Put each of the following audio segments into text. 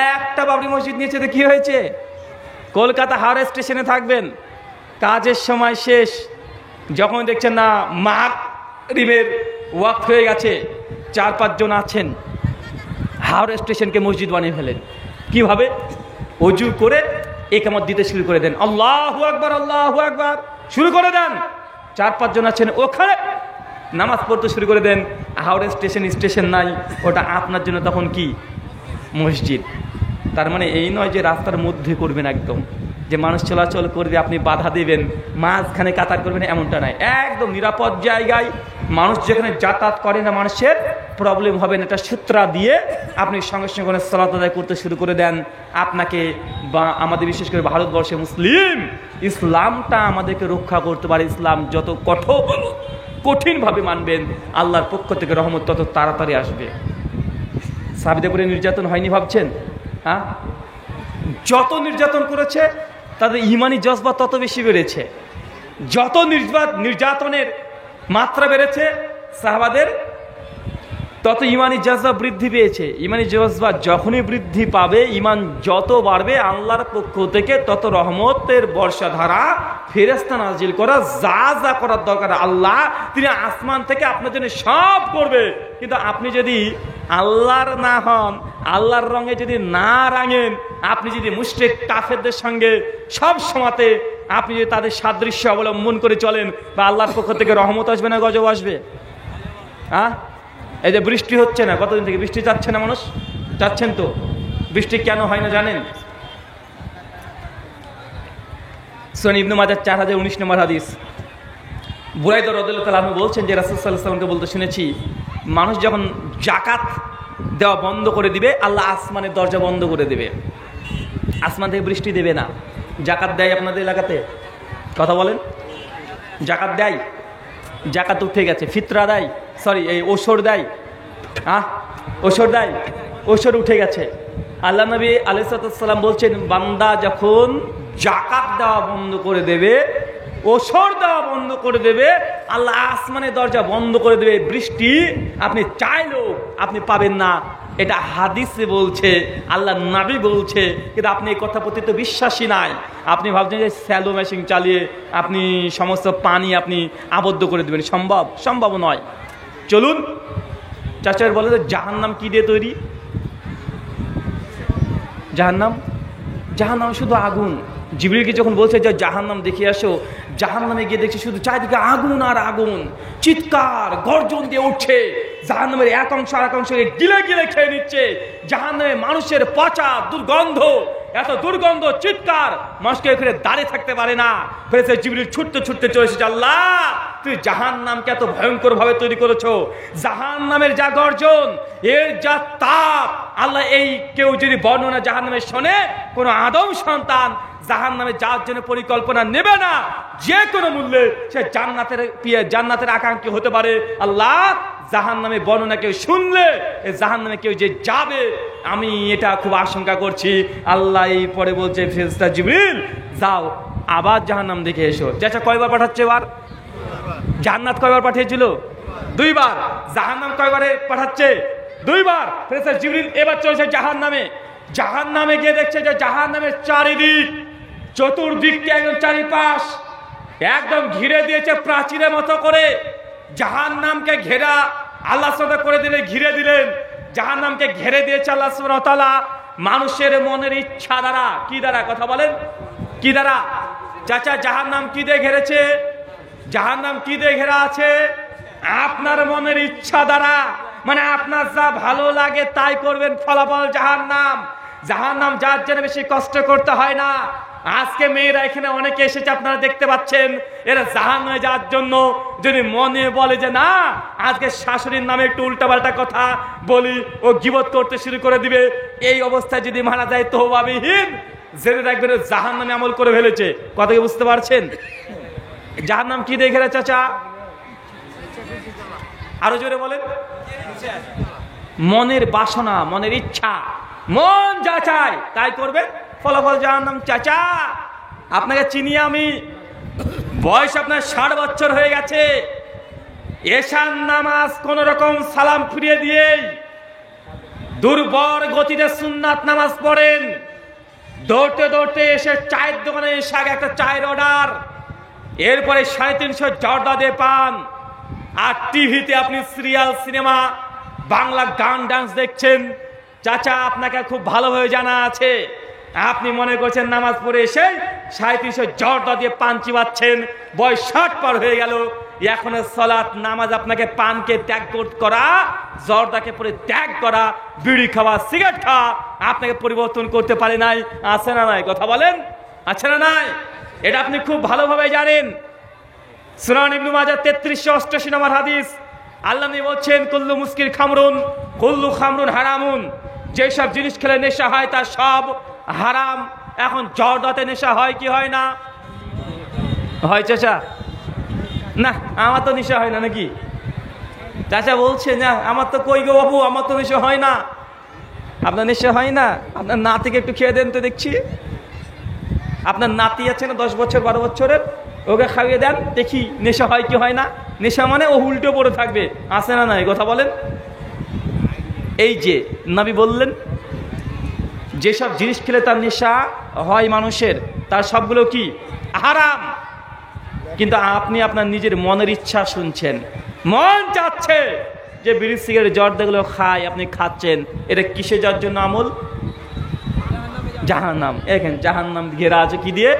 একটা বাবরি মসজিদ নিয়েছে তো কি হয়েছে? কলকাতা হাওড়া স্টেশনে থাকবেন, কাজের সময় শেষ, যখন দেখছেন না মাগরিবের ওয়াক্ত হয়ে গেছে, 4-5 জন আছেন, হাওড়া স্টেশনকে মসজিদ বানিয়ে ফেলেন। কিভাবে? অজু করে ইকামত দিতে শুরু করে দেন, আল্লাহু আকবার আল্লাহু আকবার শুরু করে দেন। 4-5 জন আছেন ওখানে নামাজ পড়তে শুরু করে দেন। হাওড়া স্টেশন নাই, ওটা আপনার জন্য তখন কি? মসজিদ। তার মানে এই নয় যে রাস্তার মধ্যে করবেন, একদম যে মানুষ চলাচল করবে আপনি বাধা দেবেন, মাঝখানে কাতার করবেন, এমনটা নয়। একদম নিরাপদ জায়গায়, মানুষ যেখানে যাতায়াত করে না, মানুষের প্রবলেম হবে না, এটা সূত্রা দিয়ে আপনি সঙ্গে সঙ্গে সালাত আদায় করতে শুরু করে দেন। আপনাকে বা আমাদের বিশেষ করে ভারতবর্ষে মুসলিম ইসলামটা আমাদেরকে রক্ষা করতে পারে। ইসলাম যত কঠিনভাবে মানবেন, আল্লাহর পক্ষ থেকে রহমত তত তাড়াতাড়ি আসবে। সাহাবীদের উপরে নির্যাতন হয়নি ভাবছেন? হ্যাঁ, যত নির্যাতন করেছে তাদের ইমানি জজবা তত বেশি বেড়েছে। যত নির্যাতনের মাত্রা বেড়েছে সাহাবাদের, তত ইমানি জজবা বৃদ্ধি পেয়েছে। ইমানি জজবা যখনই বৃদ্ধি পাবে, ইমান যত বাড়বে, আল্লাহর পক্ষ থেকে তত রহমতের বর্ষাধারা ফেরেশতা নাজিল করা, যা যা করার দরকার আল্লাহ তিনি আসমান থেকে আপনার জন্য সব করবে। কিন্তু আপনি যদি আল্লাহর না হন, আল্লাহর রঙে যদি না রাঙেন, আপনি যদি মুশরিক কাফেরদের সঙ্গে সব সময়তে আপনি যদি তাদের সাদৃশ্য অবলম্বন করে চলেন, বা আল্লাহর পক্ষ থেকে রহমত আসবে না গজব আসবে? হ্যাঁ, এই যে বৃষ্টি হচ্ছে না, কতদিন থেকে বৃষ্টি চাচ্ছে না মানুষ? চাচ্ছেন তো। বৃষ্টি কেন হয় না জানেন? সুনান ইবনে মাজাহ 4019 নম্বর হাদিস, বুরাইদা রাদিয়াল্লাহু তাআলা আনহু বলছেন যে রাসূল সাল্লাল্লাহু আলাইহি ওয়াসাল্লামকে বলতে শুনেছি, মানুষ যখন যাকাত দেওয়া বন্ধ করে দিবে, আল্লাহ আসমানের দরজা বন্ধ করে দেবে, আসমান থেকে বৃষ্টি দেবে না। যাকাত দেয় আপনাদের এলাকাতে? কথা বলেন। যাকাত দেয়? যাকাত উঠে গেছে। ফিতরা দেয়, সরি এই ওসর দেয়, হ্যাঁ ওসর দেয়, ওসর উঠে গেছে। আল্লাহ নবী আলাইহিস সালাম বলছেন, বান্দা যখন যাকাত দেওয়া বন্ধ করে দেবে, ওসর দেওয়া বন্ধ করে দেবে, আল্লাহ আসমানের দরজা বন্ধ করে দেবে, বৃষ্টি আপনি চাইলেও আপনি পাবেন না। এটা হাদিসে বলছে, আল্লাহ নবী বলছে, কিন্তু আপনি এই কথা প্রতি তো বিশ্বাসী নাই। আপনি ভাবছেন যে স্যালো মেশিন চালিয়ে আপনি সমস্ত পানি আপনি আবদ্ধ করে দেবেন। সম্ভব নয়। চলুন চাচার বলে যে জাহান্নাম কি দিয়ে তৈরি? জাহান্নাম শুধু আগুন। জিবরিলকে যখন বলছে যে জাহান্নাম দেখে আসো, জাহান্নামে গিয়ে দেখছে শুধু চারিদিকে আগুন আর আগুন, চিৎকার গর্জন দিয়ে উঠছে, জাহান্নামের এক অংশ আর এক অংশকে গিলে গিলে খেয়ে নিচ্ছে। জাহান্নামে মানুষের পচা দুর্গন্ধ, এত দুর্গন্ধ, চিৎকার, মানুষকে এখানে দাঁড়িয়ে থাকতে পারে না। ফেরেশতা জিবরিল ছুটতে ছুটতে চলে এসেছে, আল্লাহ তুই জাহান্নামকে এত ভয়ঙ্কর ভাবে তৈরি করেছো, জাহান্নামের যা গর্জন, এর যা তাপ, আল্লাহ এই কেউ যদি বর্ণনা জাহান্নামের শোনে, কোনো আদম সন্তান জাহান্নামে যাওয়ার জন্য পরিকল্পনা নেবে না। যে কোনো মূল্যে সে জান্নাতের আকাঙ্ক্ষী হতে পারে। আল্লাহ জাহান্নামে বর্ণনা কেউ শুনলে, জাহান্নামে কেউ যে যাবে, আমি এটা খুব আশঙ্কা করছি। আল্লাহ এই পরে বলছে, ফেরেশতা জিবরিল যাও আবার জাহান্নাম দেখে এসো। চাচা কয়বার পাঠাচ্ছে? এবার জান্নাত কয়বার পাঠিয়েছিল? 2 বার। জাহান্নাম কয়বারে পাঠাচ্ছে? 2 বার। ফেরেশতা জিবরিল এবার চলেছে জাহান্নামে গিয়ে দেখছে যে জাহান্নামের চারিদিক, চতুর্দিককে একদম চারিপাশ একদম ঘিরে দিয়েছে প্রাচীরের মতো করে। জাহান্নামকে ঘেরা আল্লাহ সুবহানাহু করে দিলেন, ঘিরে দিলেন। জাহান্নামকে ঘিরে দিয়েছে আল্লাহ সুবহানাহু ওয়া তাআলা মানুষের মনের ইচ্ছা দ্বারা। কি দ্বারা? কথা বলেন, কি দ্বারা? চাচা জাহান্নাম কি দিয়ে ঘিরেছে? জাহান্নাম কি দিয়ে ঘেরা আছে? আপনার মনের ইচ্ছা দ্বারা। মানে আপনার যা ভালো লাগে তাই করবেন, ফলাফল জাহান্নাম। জাহান্নাম যার জন্য বেশি কষ্ট করতে হয় না। আজকে মেয়েরা এখানে অনেকে এসেছে, আপনারা দেখতে পাচ্ছেন, এরা জাহান্নামে যাওয়ার জন্য যদি মনে বলে যে না আজকে শাশুড়ির নামে একটু উল্টাপাল্টা কথা বলি, ও গীবত করতে শুরু করে দিবে, এই অবস্থায় যদি মারা যায় তওবাবিহীন, জেনে রাখবেন জাহান্নামে আমল করে ফেলেছে। কথা কি বুঝতে পারছেন? জাহান্নাম কি দিয়ে ঘেরা চাচা? আরো জোরে বলেন। মনের বাসনা, মনের ইচ্ছা, মন যা চায় তাই করবে, ফলাফল জাহান্নাম। চাচা আপনাকে চিনি আমি, বয়স আপনার 60 বছর হয়ে গেছে, এশার নামাজ কোন রকম সালাম ফিরিয়ে দিয়েই দুর্বল গতিতে সুন্নাত নামাজ পড়েন, দৌড়তে দৌড়তে এসে চায়ের দোকানে এসে আগে একটা চায়ের অর্ডার, এরপরে 350 জর্দা দিয়ে পান, আর টিভিতে আপনি সিরিয়াল, সিনেমা, বাংলা গান, ডান্স দেখছেন। চাচা, আপনাকে খুব ভালোভাবে জানা আছে, আপনি মনে করছেন নামাজ পড়ে এসে 350 জর্দা দিয়ে পান চিবাচ্ছেন, বয়স 60 পার হয়ে গেল, এখনো সালাত নামাজ আপনাকে পানকে ত্যাগ করা, জর্দাকে পরে ত্যাগ করা, বিড়ি খাওয়া, সিগারেট খাওয়া আপনাকে পরিবর্তন করতে পারে নাই। আছে না নাই? কথা বলেন, আছে না নাই? এটা আপনি খুব ভালোভাবে জানেন। সুনান ইবনে মাজাহ 3388 নম্বর হাদিস, আল্লাহ নবী বলছেন, কুল্লু মুস্কির খামরুন, কুল্লু খামরুন হারামুন। যেসব জিনিস খেলে নেশা হয় তা সব হারাম। এখন জর্দাতে নেশা হয় কি হয় না? হয় চাচা? না, আমার তো নেশা হয় না। নাকি চাচা বলছে না, আমার তো কই গো বাবু, আমার তো নেশা হয় না। আপনার নেশা হয় না? আপনার নাতিকে একটু খেয়ে দেন তো দেখছি। আপনার নাতি আছে না 10 বছর 12 বছরের, ওকে খাইয়ে দেন দেখি নেশা হয় কি হয় না। নেশা মানে ও উল্টো পড়ে থাকবে। আছে না নাই? কথা বলেন। এই যে নবী বললেন, যেসব জিনিস খেলে তার নেশা হয় মানুষের, তার সবগুলো কি হারাম। কিন্তু আপনি আপনার নিজের মনের ইচ্ছা শুনছেন, মন চাচ্ছে যে বিড়ি, সিগারেট, জর্দাগুলো খায়, আপনি খাচ্ছেন। এটা কিসে যার জন্য আমল? জাহান্নাম। এখানে জাহান্নাম ঘেরা আছে কি দিয়ে?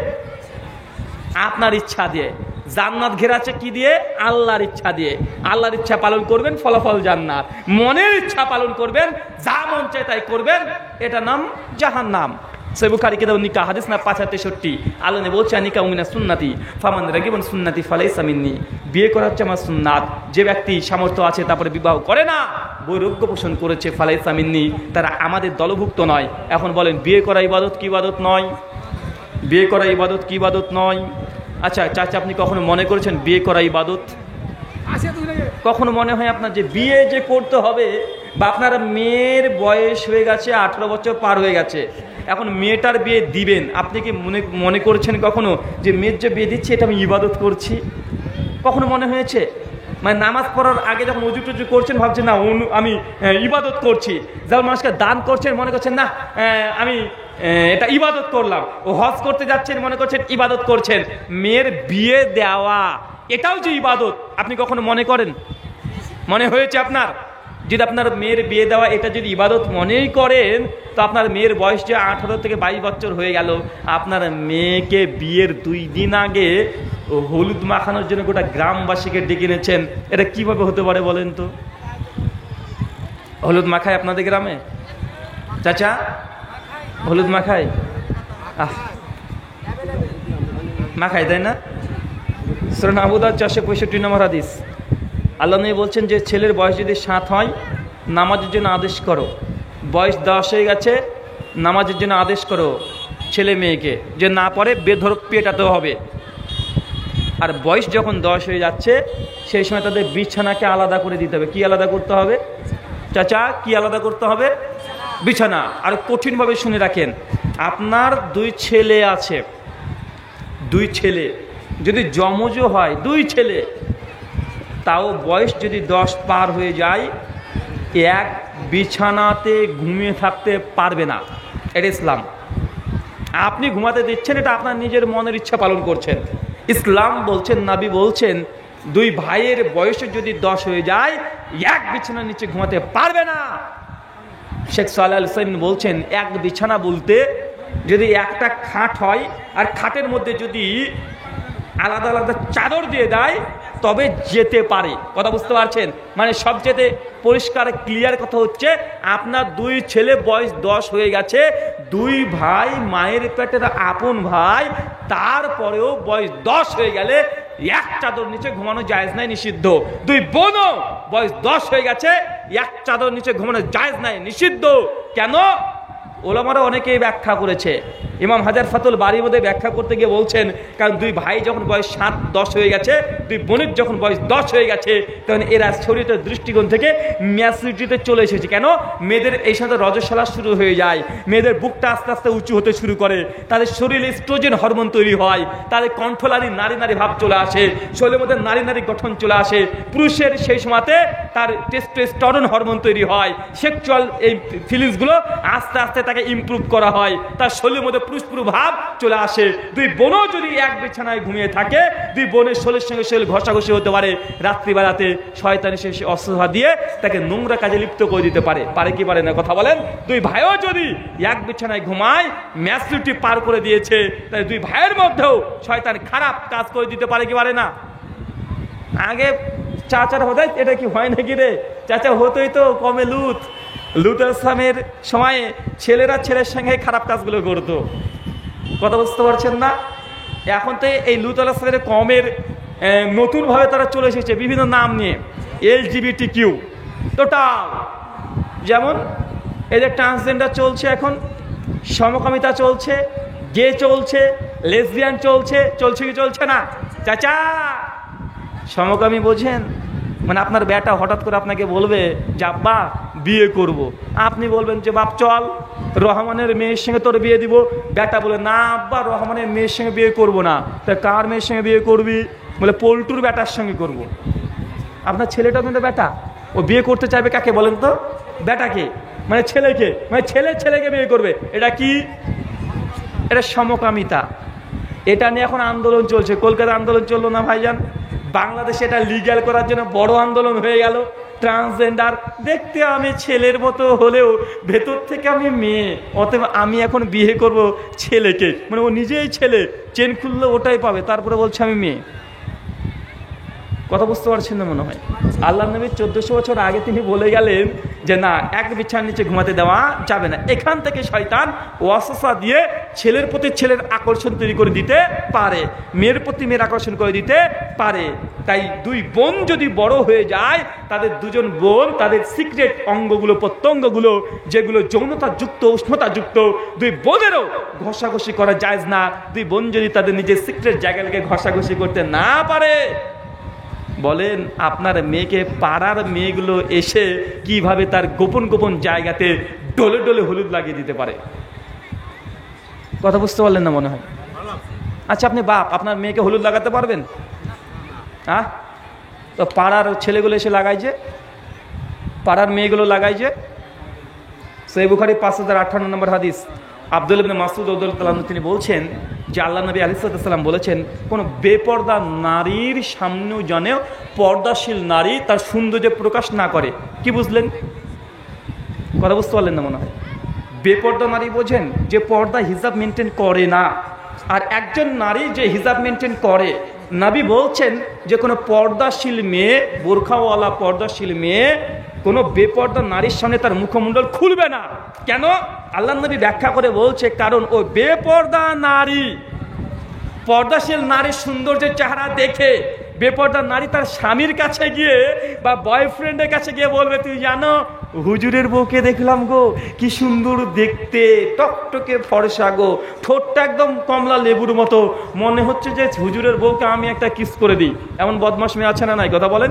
আপনার ইচ্ছা দিয়ে। জান্নাত ঘেরা আছে কি দিয়ে? আল্লাহর ইচ্ছা দিয়ে। আল্লাহর ইচ্ছা পালন করবেন, ফলাফল জান্নাত। মনের ইচ্ছা পালন করবেন, যা মন চায় তাই করবেন, এটা নাম জাহান্নাম। সহিহ বুখারী কিতাব নিকাহ হাদিস না 563। আল্লাহ নবী বলছেন, নিকাহু মিনাস সুন্নতি ফামান রাগিবান সুন্নতি ফালাইসা মিন্নি। বিয়ে করা হচ্ছে আমার সুন্নাত। যে ব্যক্তি সামর্থ্য আছে তারপরে বিবাহ করে না, বৈরাগ্য পোষণ করেছে, ফালাইসা মিন্নি, তারা আমাদের দলভুক্ত নয়। এখন বলেন, বিয়ে করা ইবাদত কি ইবাদত নয়? বিয়ে করা ইবাদত কি ইবাদত নয়? আচ্ছা চাচা, আপনি কখনো মনে করেছেন বিয়ে করা ইবাদত? কখনো মনে হয় আপনার যে বিয়ে যে করতে হবে, বা আপনার মেয়ের বয়স হয়ে গেছে, 18 বছর পার হয়ে গেছে, এখন মেয়েটার বিয়ে দিবেন, আপনি কি মনে করছেন কখনো যে মেয়ের যে বিয়ে দিচ্ছি এটা আমি ইবাদত করছি? কখনো মনে হয়েছে? মানে নামাজ পড়ার আগে যখন উজু টুজু করছেন, ভাবছেন না আমি ইবাদত করছি। যেমন মানুষকে দান করছেন, মনে করছেন না আমি এটা ইবাদত করলাম। ও হজ করতে যাচ্ছেন, মনে করছেন ইবাদত করছেন। মেয়ের বিয়ে দেওয়া এটাও যে ইবাদত, আপনি কখনো মনে করেন? মনে হয়েছে আপনার? যদি আপনার মেয়ের বিয়ে দেওয়া এটা যদি ইবাদত মনেই করেন, তো আপনার মেয়ের বয়স যে 18 থেকে 22 বছর হয়ে গেল, আপনার মেয়েকে বিয়ের 2 দিন আগে হলুদ মাখানোর জন্য গোটা গ্রামবাসীকে ডেকে এনেছেন, এটা কিভাবে হতে পারে বলেন তো? হলুদ মাখায় আপনাদের গ্রামে চাচা? হলুদ মাখায়? মাখায়, তাই না? সূরা আবু দাউদ 465 নম্বর হাদিস, আল্লাহ নবী বলছেন যে ছেলের বয়স যদি 7 হয়, নামাজের জন্য আদেশ করো। বয়স 10 হয়ে গেছে, নামাজের জন্য আদেশ করো ছেলে মেয়েকে, যে না পড়ে বেধড়ক পেটাতে হবে। আর বয়স যখন 10 হয়ে যাচ্ছে, সেই সময় তাদের বিছানাকে আলাদা করে দিতে হবে। কি আলাদা করতে হবে চাচা? কি আলাদা করতে হবে? বিছানা। আর কঠিনভাবে শুনে রাখেন, আপনার 2 ছেলে আছে, 2 ছেলে যদি যমজও হয়, 2 ছেলে, তাও বয়স যদি 10 পার হয়ে যায়, এক বিছানাতে ঘুমিয়ে থাকতে পারবে না। এটা ইসলাম। আপনি ঘুমাতে দিচ্ছেন, এটা আপনার নিজের মনের ইচ্ছা পালন করছেন। ইসলাম বলছেন, নবী বলছেন, 2 ভাইয়ের বয়স যদি 10 হয়ে যায়, এক বিছানার নিচে ঘুমাতে পারবে না। শেখ সালেহ আল উসাইমিন বলছেন, এক বিছানা বলতে যদি একটা খাট হয়, আর খাটের মধ্যে যদি আলাদা আলাদা চাদর দিয়ে দেয়, তবে যেতে পারে। কথা বুঝতে পারছেন? মানে সবচেয়ে পরিষ্কার ক্লিয়ার কথা হচ্ছে, আপনার 2 ছেলে বয়স 10 হয়ে গেছে, 2 ভাই মায়ের পেটের আপন ভাই, তারপরেও বয়স 10 হয়ে গেলে এক চাদর নিচে ঘুমানো জায়েজ নাই, নিষিদ্ধ। 2 বোনও বয়স 10 হয়ে গেছে, এক চাদর নিচে ঘুমানো জায়েজ নাই, নিষিদ্ধ। কেন? ওলামারা অনেকেই ব্যাখ্যা করেছে, ইমাম হাজার ফাতুল বাড়ির মধ্যে ব্যাখ্যা করতে গিয়ে বলছেন, কারণ দুই ভাই যখন বয়স 7-10 হয়ে গেছে, দুই বোনের যখন বয়স 10 হয়ে গেছে, তখন এরা শরীরের দৃষ্টিকোণ থেকে ম্যাচুরিটিতে চলে এসেছে। কেন? মেয়েদের এই সাথে রজস্বলা শুরু হয়ে যায়, মেয়েদের বুকটা আস্তে আস্তে উঁচু হতে শুরু করে, তাদের শরীরে স্ট্রোজেন হরমোন তৈরি হয়, তাদের কণ্ঠলারি নারী নারী ভাব চলে আসে, শরীরের মধ্যে নারী নারী গঠন চলে আসে। পুরুষের সেই সময়তে তার টেস্টোস্টেরন হরমোন তৈরি হয়, সেক্সুয়াল এই ফিলিংসগুলো আস্তে আস্তে তাকে ইমপ্রুভ করা হয়, তার শরীরের মধ্যে পুরুষ ভাব চলে আসে। দুই বোনও যদি এক বিছানায় ঘুমিয়ে থাকে, দুই বোনের শরীরের সঙ্গে শরীর ঘষাঘষি হতে পারে, রাত্রিবেলাতে শয়তানি সে অস্ত্র দিয়ে তাকে নোংরা কাজে লিপ্ত করে দিতে পারে। পারে কি পারে না? কথা বলেন। দুই ভাইও যদি এক বিছানায় ঘুমায়, ম্যাচুরিটি পার করে দিয়েছে, তাই দুই ভাইয়ের মধ্যেও শয়তান খারাপ কাজ করে দিতে পারে কি পারে না? আগে চাচার হতে এটা কি হয় নাকি রে? চাচা হতোই তো কমে লুত ইসলামের সময়ে ছেলেরা ছেলের সঙ্গে খারাপ কাজগুলো করতো। কথা বুঝতে পারছেন না? এখন তো এই লুত ইসলামের কমের নতুনভাবে তারা চলে এসেছে বিভিন্ন নাম নিয়ে, LGBTQ টোটাল। যেমন এদের ট্রান্সজেন্ডার চলছে, এখন সমকামিতা চলছে, গে চলছে, লেসবিয়ান চলছে কি চলছে না? চাচা সমকামী বোঝেন? মানে আপনার বেটা হঠাৎ করে আপনাকে বলবে যে আব্বা বিয়ে করব, আপনি বলবেন যে বাপ চল রহমানের মেয়ের সঙ্গে তোর বিয়ে দিব। বেটা বলে না আব্বা রহমানের মেয়ের সঙ্গে বিয়ে করব না। তা কার মেয়ের সঙ্গে বিয়ে করবি? বলে পল্টুর বেটার সঙ্গে করব। আপনার ছেলেটা কিন্তু বেটা, ও বিয়ে করতে চাইবে কাকে বলেন তো? বেটাকে, মানে ছেলেকে, মানে ছেলেকে বিয়ে করবে। এটা কি? এটা সমকামিতা। এটা নিয়ে এখন আন্দোলন চলছে। কলকাতা আন্দোলন চললো না ভাইজান? বাংলাদেশে এটা লিগ্যাল করার জন্য বড় আন্দোলন হয়ে গেল। ট্রান্সজেন্ডার দেখতে আমি ছেলের মতো হলেও ভেতর থেকে আমি মেয়ে, অতএব আমি এখন বিয়ে করব ছেলেকে। মানে ও নিজেই ছেলে, চেন খুললে ওটাই পাবে, তারপরে বলছে আমি মেয়ে। কথা বুঝতে পারছেন না মনে হয়? আল্লাহ নবী 1400 বছর আগে তিনি বলে গেলেন যে না, এক বিছানার নিচে ঘুমাতে দেওয়া যাবে না। এখান থেকে শয়তান ওয়াসওয়াসা দিয়ে ছেলের প্রতি ছেলের আকর্ষণ তৈরি করে দিতে পারে, মেয়ের প্রতি মেয়ের আকর্ষণ করে দিতে পারে। তাই দুই বোন যদি বড় হয়ে যায়, তাদের দুজন বোন তাদের সিক্রেট অঙ্গগুলো প্রত্যঙ্গগুলো যেগুলো যৌনতাযুক্ত উষ্ণতাযুক্ত, দুই বোনেরও ঘষাঘষি করা জায়েজ না। দুই বোন যদি তাদের নিজের সিক্রেট জায়গাকে ঘষাঘষি করতে না পারে, বলেন আপনার মেয়েকে পাড়ার মেয়েগুলো এসে কিভাবে তার গোপন গোপন জায়গাতে ডলে ডলে হলুদ লাগিয়ে দিতে পারে? কথা বুঝতে পারলেন না মনে হয়? আচ্ছা আপনি বাপ, আপনার মেয়েকে হলুদ লাগাতে পারবেন? হ্যাঁ, তো পাড়ার ছেলেগুলো এসে লাগাই যে, পাড়ার মেয়েগুলো লাগাই যে। সহিহ বুখারী 5058 নম্বর হাদিস, আব্দুল ইবনে মাসউদ রাদিয়াল্লাহু তাআলা তিনি বলছেন যে আল্লাহ নবী আলাইহিস সালাম বলেছেন, কোন বেপর্দা নারীর সামনেও যেন পর্দাশীল নারী তার সৌন্দর্য প্রকাশ না করে। কি বুঝলেন? কথা বুঝতে পারলেন না মনে হয়? বেপর্দা নারী বোঝেন যে পর্দা হিজাব মেনটেন করে না, আর একজন নারী যে হিজাব মেনটেন করে। নবী বলছেন যে কোনো পর্দাশীল মেয়ে, বোরখাওয়ালা পর্দাশীল মেয়ে কোনো বেপর্দা নারীর সামনে তার মুখমণ্ডল খুলবে না। কেন? আল্লাহ নবী ব্যাখ্যা করে বলছে, কারণ ও বেপর্দা নারী পর্দাশীল নারীর সৌন্দর্যের চেহারা দেখে বেপর্দা নারী তার স্বামীর কাছে গিয়ে বা বয়ফ্রেন্ডের কাছে গিয়ে বলবে, তুই জানো হুজুরের বউকে দেখলাম গো, কি সুন্দর দেখতে, টকটকে ফর্সা গো, ঠোঁটটা একদম কমলা লেবুর মতো, মনে হচ্ছে যে হুজুরের বউকে আমি একটা কিস করে দিই। এমন বদমাশ মেয়ে আছে না নাই? কথা বলেন,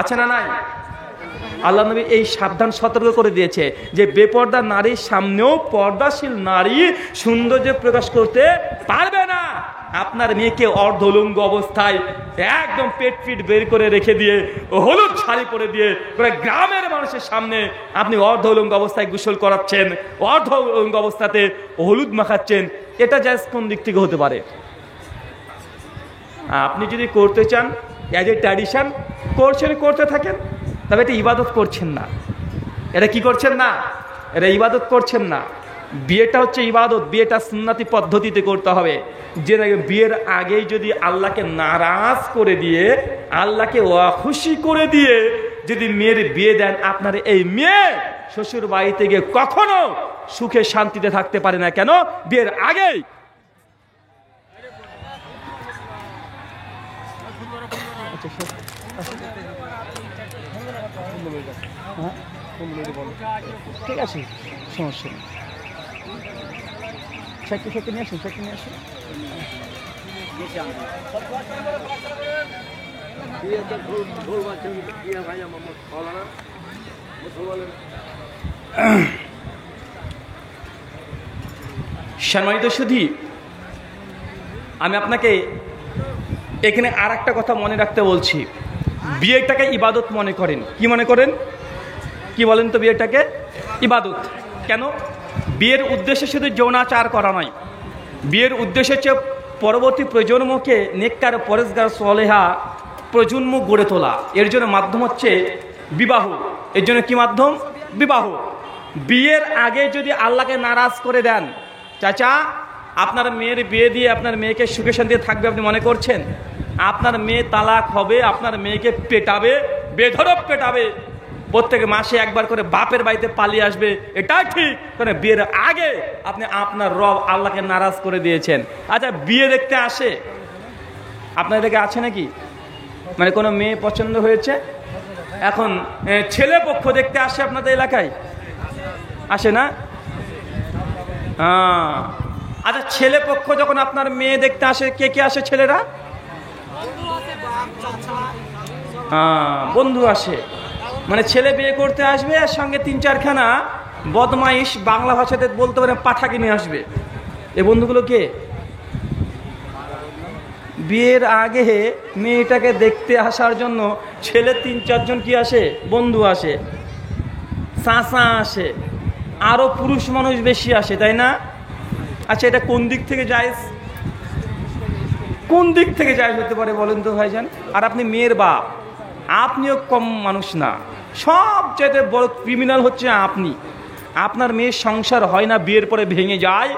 আছে না নাই? আল্লাহ নবী এই সাবধান সতর্ক করে দিয়েছে যে বেপর্দা নারীর সামনেও পর্দাশীল নারী সৌন্দর্য প্রকাশ করতে পারবে না। আপনার মেয়েকে অর্ধলুঙ্গ অবস্থায় একদম পেট ফিট বের করে রেখে দিয়ে, হলুদ শাড়ি পরে দিয়ে গ্রামের মানুষের সামনে আপনি অর্ধলুঙ্গ অবস্থায় গোসল করাচ্ছেন, অর্ধলুঙ্গ অবস্থাতে হলুদ মাখাচ্ছেন, এটা জায়েজ কোন দিক থেকে হতে পারে? আপনি যদি করতে চান অ্যাজ এ ট্র্যাডিশন করছেন, করতে থাকেন, তবে এটা ইবাদত করছেন না। এটা কি করছেন না? এটা ইবাদত করছেন না। বিয়েটা হচ্ছে ইবাদত, বিয়েটা সুন্নতি পদ্ধতিতে করতে হবে। যে বিয়ের আগেই যদি আল্লাহকে নারাজ করে দিয়ে, আল্লাহকে অখুশি করে দিয়ে যদি মেয়ের বিয়ে দেন, আপনার এই মেয়ে শ্বশুর বাড়িতে গিয়ে কখনো সুখে শান্তিতে থাকতে পারে না। কেন? বিয়ের আগেই ঠিক আছে, সমস্যা নেই। সাইকেল নিয়ে আসুন, সাইকেল নিয়ে আসুন। সম্মানিত সুধী, আমি আপনাকে এখানে আর একটা কথা মনে রাখতে বলছি। বিয়েটাকে ইবাদত মনে করেন। কি মনে করেন? কি বলেন তো? বিয়েটাকে ইবাদত। কেন? বিয়ের উদ্দেশ্য শুধু যৌনাচার করা নয়, বিয়ের উদ্দেশ্য হচ্ছে পরবর্তী প্রজন্মকে নেককার পরেশগার সলেহা প্রজন্ম গড়ে তোলা। এর জন্য মাধ্যম হচ্ছে বিবাহ। এর জন্য কি মাধ্যম? বিবাহ। বিয়ের আগে যদি আল্লাহকে নারাজ করে দেন, চাচা আপনার মেয়ের বিয়ে দিয়ে আপনার মেয়েকে সুখে শান্তিতে থাকবে আপনি মনে করছেন? আপনার মেয়ে তালাক হবে, আপনার মেয়েকে পেটাবে, বেধড়ক পেটাবে, প্রত্যেক মাসে একবার করে বাপের বাড়িতে পালিয়ে আসবে। এটা ঠিক, কারণ বিয়ের আগে আপনি আপনার রব আল্লাহকে নারাজ করে দিয়েছেন। আচ্ছা, বিয়ে দেখতে আসে আপনাদের দিকে আছে নাকি? মানে কোনো মেয়ে পছন্দ হয়েছে, এখন ছেলে পক্ষ দেখতে আসে আপনাদের এলাকায়? আসে না? হ্যাঁ। আচ্ছা, ছেলে পক্ষ যখন আপনার মেয়ে দেখতে আসে, কে কে আসে? ছেলেরা? হ্যাঁ, বন্ধু আসে। মানে ছেলে বিয়ে করতে আসবে আর সঙ্গে 3-4খানা বদমাইশ, বাংলা ভাষাতে বলতে পারে পাঠাকে নিয়ে আসবে। এই বন্ধুগুলো কে? বিয়ের আগে মেয়েটাকে দেখতে আসার জন্য ছেলে 3-4 জন কি আসে? বন্ধু আসে, চাচা আসে, আরো পুরুষ মানুষ বেশি আসে, তাই না? আচ্ছা, এটা কোন দিক থেকে জায়েজ? কোন দিক থেকে জায়েজ হতে পারে বলেন তো ভাইজান? আর আপনি মেয়ের বাপ, আপনিও কম মানুষ না, সবচাইতে বড় ক্রিমিনাল হচ্ছে আপনি। আপনার মেয়ের সংসার হয় না, বিয়ের পরে ভেঙে যায়,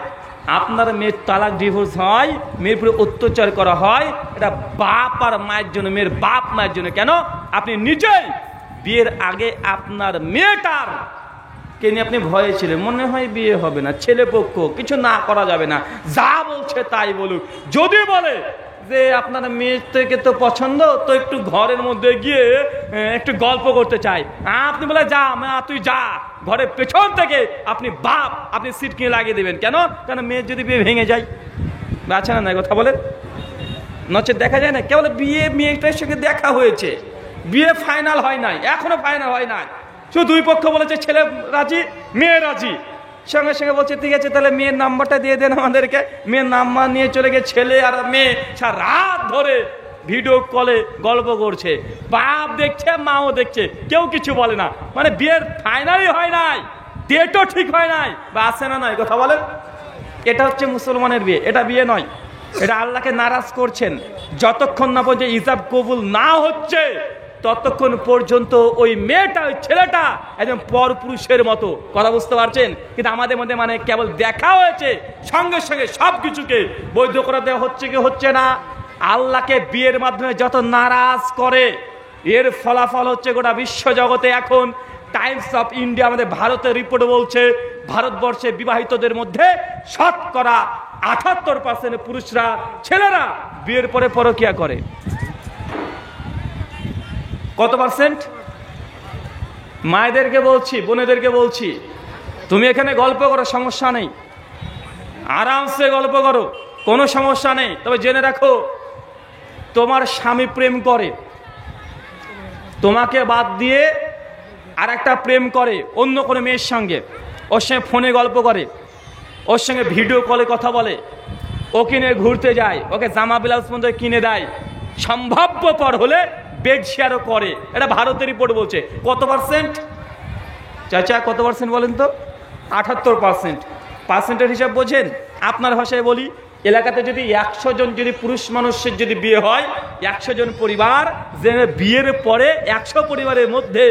আপনার মেয়ের তালাক ডিভোর্স হয়, মেয়ের উপরে অত্যাচার করা হয়। এটা বাপ আর মায়ের জন্য, মেয়ের বাপ মায়ের জন্য। কেন? আপনি নিজেই বিয়ের আগে আপনার মেয়েটার কে নিয়ে আপনি ভয়ে ছিলেন, মনে হয় বিয়ে হবে না, ছেলে পক্ষ কিছু না করা যাবে না, যা বলছে তাই বলুক। যদি বলে যে আপনার মেয়ের থেকে তো পছন্দ, তো একটু ঘরের মধ্যে গিয়ে একটু গল্প করতে চাই, আপনি বলে যা মা তুই যা, ঘরের পেছন থেকে আপনি বাপ আপনি সিট কিনে লাগিয়ে দেবেন। কেন? কেন মেয়ের যদি বিয়ে ভেঙে যায়, আছে না? নাই কথা বলেন। নচেত দেখা যায় না, কেবল বিয়ে মেয়েটার সঙ্গে দেখা হয়েছে, বিয়ে ফাইনাল হয় নাই, এখনো ফাইনাল হয় নাই, শুধু দুই পক্ষ বলেছে ছেলে রাজি মেয়ে রাজি, সঙ্গে সঙ্গে বলছে ঠিক আছে তাহলে মেয়ের নাম্বারটা দিয়ে দেন আমাদেরকে। মেয়ের নাম্বার নিয়ে চলে গিয়ে ছেলে আর মেয়ে সারা রাত ধরে ভিডিও কলে গল্প করছে, বাপ দেখছে মাও দেখছে, কেউ কিছু বলে না। মানে বিয়ের ফাইনালই হয় নাই, ডেটও ঠিক হয় নাই, বা আছে না নয় কথা বলেন? এটা হচ্ছে মুসলমানের বিয়ে, এটা বিয়ে নয়। এটা আল্লাহকে নারাজ করছেন। যতক্ষণ না পর্যন্ত ইজাব কবুল না হচ্ছে ততক্ষণ পর্যন্ত ওই মেয়েটা, ওই ছেলেটা একদম পরপুরুষের মতো। কথা বুঝতে পারছেন? কিন্তু আমাদের মধ্যে মানে কেবল দেখা হয়েছে, সঙ্গে সঙ্গে সব কিছুকে বৈধ করে দেওয়া হচ্ছে কি হচ্ছে না। আল্লাহকে বিয়ের মাধ্যমে যত নারাজ করে, এর ফলাফল হচ্ছে গোটা বিশ্ব জগতে এখন টাইমস অফ ইন্ডিয়া, আমাদের ভারতের রিপোর্ট বলছে ভারতবর্ষে বিবাহিতদের মধ্যে 78% পুরুষরা, ছেলেরা বিয়ের পরে পরকিয়া করে। কত পার্সেন্ট? মায়েদেরকে বলছি, বোনেদেরকে বলছি, তুমি এখানে গল্প করো, সমস্যা নেই, আরামসে গল্প করো, কোনো সমস্যা নেই। তবে জেনে রাখো, তোমার স্বামী প্রেম করে, তোমাকে বাদ দিয়ে আর একটা প্রেম করে অন্য কোনো মেয়ের সঙ্গে, ওর সঙ্গে ফোনে গল্প করে, ওর সঙ্গে ভিডিও কলে কথা বলে, ওকে নিয়ে ঘুরতে যায়, ওকে জামা ব্লাউজ পর্যন্ত কিনে দেয়, সম্ভাব্যপর হলে বেড শেয়ারও করে। এটা ভারতের রিপোর্ট বলছে। কত পার্সেন্ট চাচা? কত পার্সেন্ট বলেন তো? 78%। পার্সেন্টের হিসাব বোঝেন? আপনার ভাষায় বলি, এলাকাতে যদি 100 জন যদি পুরুষ মানুষের যদি বিয়ে হয়, 100 জন পরিবার, যে বিয়ের পরে 100 পরিবারের মধ্যে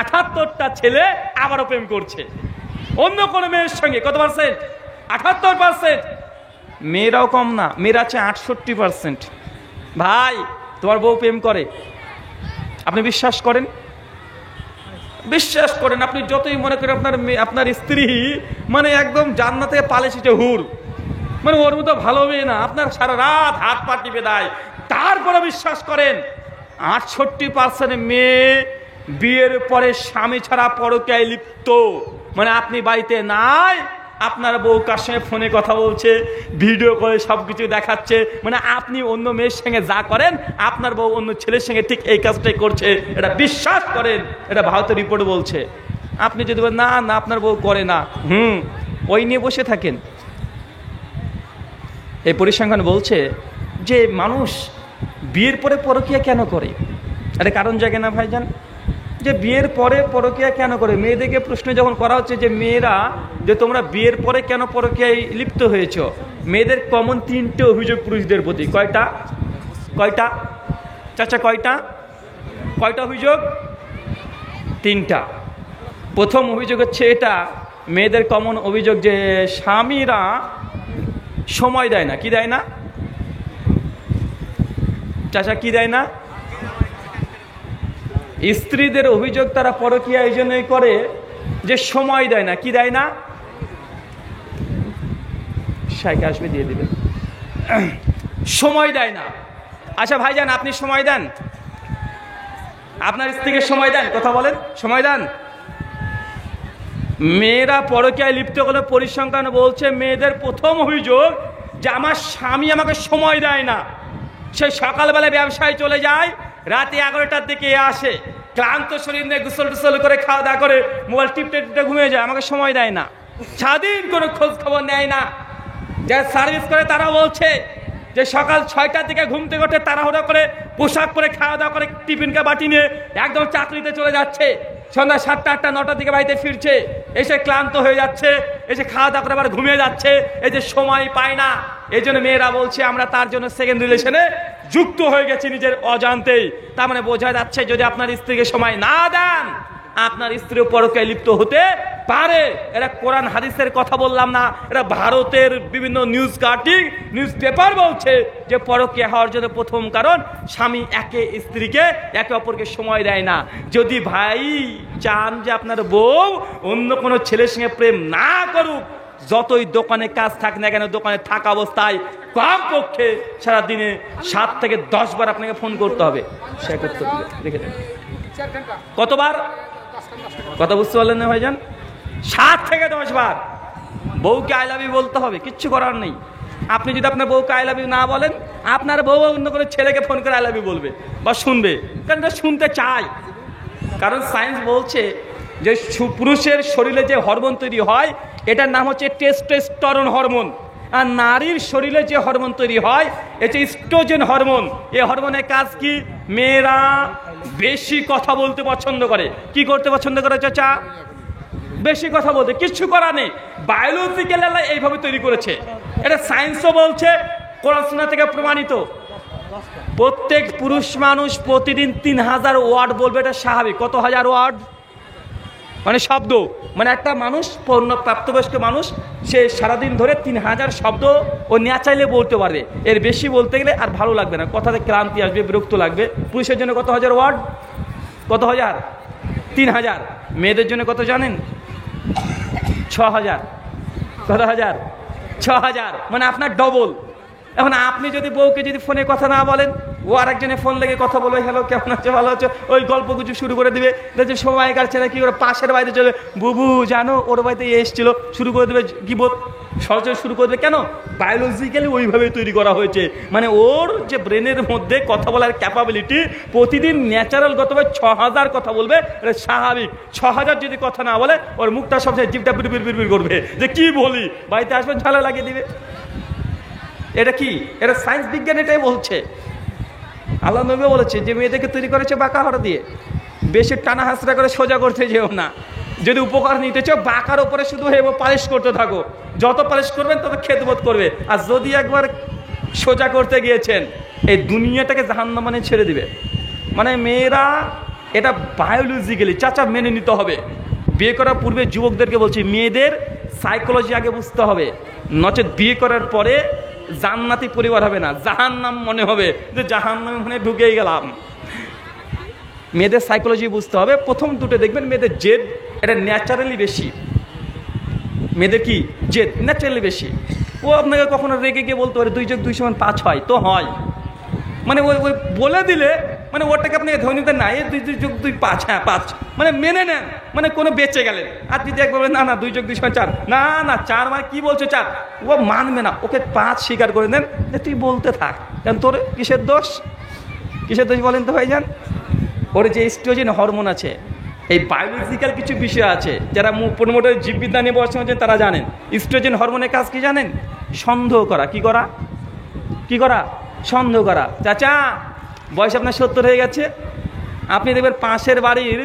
78টা ছেলে আবারও প্রেম করছে অন্য কোনো মেয়ের সঙ্গে। কত পার্সেন্ট? 78%। মেয়েরাও কম না, মেয়েরা আছে 68%। ভাই, তোমার বউ প্রেম করে, আপনি বিশ্বাস করেন? বিশ্বাস করেন, আপনি যতই মনে করেন আপনার স্ত্রী মানে একদম জান্নাতে পালিয়েছে হুর, মানে ওর মতো ভালো মেয়ে না, আপনার সারা রাত হাত পা টিপে দেয়, তারপরে বিশ্বাস করেন 68% মেয়ে বিয়ের পরে স্বামী ছাড়া পরকীয়ায় লিপ্ত। মানে আপনি বাড়িতে নাই, আপনার বউ কার সঙ্গে ফোনে কথা বলছে, ভিডিও করে সব কিছু দেখাচ্ছে, মানে আপনি অন্য মেয়ের সঙ্গে যা করেন আপনার বউ অন্য ছেলের সঙ্গে ঠিক এই কাজটাই করছে, এটা বিশ্বাস করেন, এটা ভারতের রিপোর্ট বলছে। আপনি যদি বলেন না না আপনার বউ করে না, ওই নিয়ে বসে থাকেন। এই পরিসংখ্যান বলছে যে মানুষ বিয়ের পরে পরকীয়া কেন করে, এটা কারণ জাগে না ভাইজান, যে বিয়ের পরে পরকীয়া কেন করে। মেয়েদেরকে প্রশ্ন যখন করা হচ্ছে যে মেয়েরা যে তোমরা বিয়ের পরে কেন পরকীয়ায় লিপ্ত হয়েছ, মেয়েদের কমন 3টে অভিযোগ পুরুষদের প্রতি। কয়টা কয়টা চাচা, কয়টা অভিযোগ? 3টা। প্রথম অভিযোগ হচ্ছে এটা, মেয়েদের কমন অভিযোগ যে স্বামীরা সময় দেয় না। কি দেয় না চাচা, কি দেয় না? স্ত্রীদের অভিযোগ তারা পরকীয়া এই জন্যই করে যে সময় দেয় না। কি দেয় না? শাইকে আসবে দিয়ে দিবেন। সময় দেয় না। আচ্ছা ভাইজান, আপনি সময় দেন? আপনার স্ত্রীকে সময় দেন? কথা বলেন, সময় দেন? মেয়েরা পরকীয়ায় লিপ্ত হলে পরিসংখ্যান বলছে মেয়েদের প্রথম অভিযোগ যে আমার স্বামী আমাকে সময় দেয় না। সে সকালবেলা ব্যবসায় চলে যায়, রাতে 11টার দিকে আসে, ক্লান্ত শরীর নিয়ে গোসল টোসল করে খাওয়া দাওয়া করে মোবাইল টিপতে টিপতে ঘুমিয়ে যায়, আমাকে সময় দেয় না। সারাদিন কোনো খোঁজ খবর নেয় না। যারা সার্ভিস করে তারা বলছে যে সকাল 6টার দিকে ঘুম থেকে ওঠে, তাড়াহুড়ো করে পোশাক পরে খাওয়া দাওয়া করে টিফিনকে বাটি নিয়ে একদম চাকরিতে চলে যাচ্ছে, সন্ধ্যা 7টা 8টা 9টার দিকে বাড়িতে ফিরছে, এসে ক্লান্ত হয়ে যাচ্ছে, এসে খাওয়া দাওয়া করে আবার ঘুমিয়ে যাচ্ছে, এই যে সময় পায় না। এই জন্য মেয়েরা বলছে আমরা তার জন্য সেকেন্ড রিলেশনে যুক্ত হয়ে গেছি নিজের অজান্তেই। তার মানে বোঝা যাচ্ছে যদি আপনার স্ত্রীকে সময় না দেন আপনার স্ত্রী পরকীয়ায় লিপ্ত হতে পারে। এরা কোরআন হাদিসের কথা বললাম না, এরা ভারতের বিভিন্ন নিউজ কাটিং নিউজ পেপার বলছে যে পরকীয়া হওয়ার জন্য প্রথম কারণ স্বামী স্ত্রীকে একে অপরকে সময় দেয় না। যদি ভাই চান যে আপনার বউ অন্য কোনো ছেলের সঙ্গে প্রেম না করুক, যতই দোকানে কাজ থাক না কেন, দোকানে থাকা অবস্থায় কমপক্ষে সারাদিনে 7 থেকে 10 বার আপনাকে ফোন করতে হবে। সে করতে হবে, দেখে দেন কতবার, কথা বুঝতে পারলেন না ভাইজান? 7 থেকে 10 বার বউকে আই লাভ ইউ বলতে হবে, কিচ্ছু করার নেই। আপনি যদি আপনার বউকে আই লাভ ইউ না বলেন, আপনার বউ অন্য কোনো ছেলেকে ফোন করে আই লাভ ইউ বলবে বা শুনবে, কারণ এটা শুনতে চায়। কারণ সায়েন্স বলছে যে পুরুষের শরীরে যে হরমোন তৈরি হয় এটার নাম হচ্ছে টেস্টোস্টেরন হরমোন, আর নারীর শরীরে যে হরমোন তৈরি হয় এটা ইস্ট্রোজেন হরমোন। এই হরমোনের কাজ কি? মেয়েরা বেশি কথা বলতে পছন্দ করে। কি করতে পছন্দ করে চাচা? বেশি কথা বলতে। কিচ্ছু করা নেই, বায়োলজিক্যাল এইভাবে তৈরি করেছে। এটা সায়েন্সও বলছে, কোরআন সুন্নাহ থেকে প্রমাণিত। প্রত্যেক পুরুষ মানুষ প্রতিদিন 3000 ওয়ার্ড বলবে, এটা স্বাভাবিক। কত হাজার ওয়ার্ড? মানে শব্দ। মানে একটা মানুষ প্রাপ্তবয়স্ক মানুষ সে সারাদিন ধরে 3000 শব্দ ও ন্যাচারালি বলতে পারবে। এর বেশি বলতে গেলে আর ভালো লাগবে না, কথাতে ক্লান্তি আসবে, বিরক্ত লাগবে। পুরুষের জন্য কত হাজার ওয়ার্ড? কত হাজার? 3000। মেয়েদের জন্য কত জানেন? 6000। কত হাজার? 6000। মানে আপনার ডবল। এখন আপনি যদি বউকে যদি ফোনে কথা না বলেন, ও আরেকজনে ফোন লেগে কথা বলবে, হ্যালো কেমন আছে, ভালো আছো, ওই গল্প গুজব শুরু করে দিবে। দেখছে সময় কাটছে না, কি করে পাশের বাড়িতে চলে, বুবু জানো ওর বাড়িতে এসেছিল, শুরু করে দেবে গিবত, সরাসরি শুরু করে দেবে। কেন? বায়োলজিক্যালি ওইভাবে তৈরি করা হয়েছে। মানে ওর যে ব্রেনের মধ্যে কথা বলার ক্যাপাবিলিটি প্রতিদিন ন্যাচারালগতভাবে 6000 কথা বলবে, এটা স্বাভাবিক। 6000 যদি কথা না বলে ওর মুখটা সবসময় জিভটা বিড়বিড় বিড়বিড় করবে যে কি বলি, বাড়িতে আসবে ঝালা লাগিয়ে দিবে। এটা কি? এটা সায়েন্স বিজ্ঞান এটাই বলছে। আল্লাহ নবী বলেছে যে মেয়েদেরকে তৈরি করেছে বাঁকা হাড় দিয়ে, বেশি টানা হাসরা করে সোজা করতে যেও না। যদি উপকার নিতে চাও বাঁকার উপরে শুধু পালিশ করতে থাকো, যত পালিশ করবেন তত খেদমত করবে। আর যদি একবার সোজা করতে গিয়েছেন এই দুনিয়াটাকে জাহান্নামে ছেড়ে দিবে। মানে মেয়েরা এটা বায়োলজিক্যালি চাচা মেনে নিতে হবে। বিয়ে করার পূর্বে যুবকদেরকে বলছি মেয়েদের সাইকোলজি আগে বুঝতে হবে, নচেত বিয়ে করার পরে জান্নাতি পরিবার হবে না, জাহান্নাম মনে হবে যে জাহান্নামে মনে ঢুকেই গেলাম। মেয়েদের সাইকোলজি বুঝতে হবে। প্রথম দুটো দেখবেন মেয়েদের জেদ এটা ন্যাচারালি বেশি। মেয়েদের কি জেদ ন্যাচারালি বেশি। ও আপনাকে কখনো রেগে গিয়ে বলতে পারে 2 যোগ 2 সমান 5 হয়, তো হয়। মানে ওই বলে দিলে মানে ওটাকে আপনি ধরে নিতেন না, এই 2 যোগ 2 5, হ্যাঁ 5, মানে মেনে নেন, মানে কোনো বেঁচে গেলেন। আর যদি একবার বলেন না 2 যোগ 2 4, না 4, মানে কি বলছো 4, ও মানবে না, ওকে 5 স্বীকার করে দেন, যে তুই বলতে থাক, কারণ তোর কিসের দোষ বলেন তো ভাইজান? ওর যে স্ট্রোজেন হরমোন আছে, এই বায়োলজিক্যাল কিছু বিষয় আছে, যারা মোটামুটি জীববিদ্যা নিয়ে পড়াশোনা করছেন তারা জানেন। স্ট্রোজেন হরমোনের কাজ কি জানেন? সন্দেহ করা। কি করা? সন্দেহ করা। চাচা বয়স আপনার 70 হয়ে গেছে, আপনি দেখবেন পাশের বাড়ির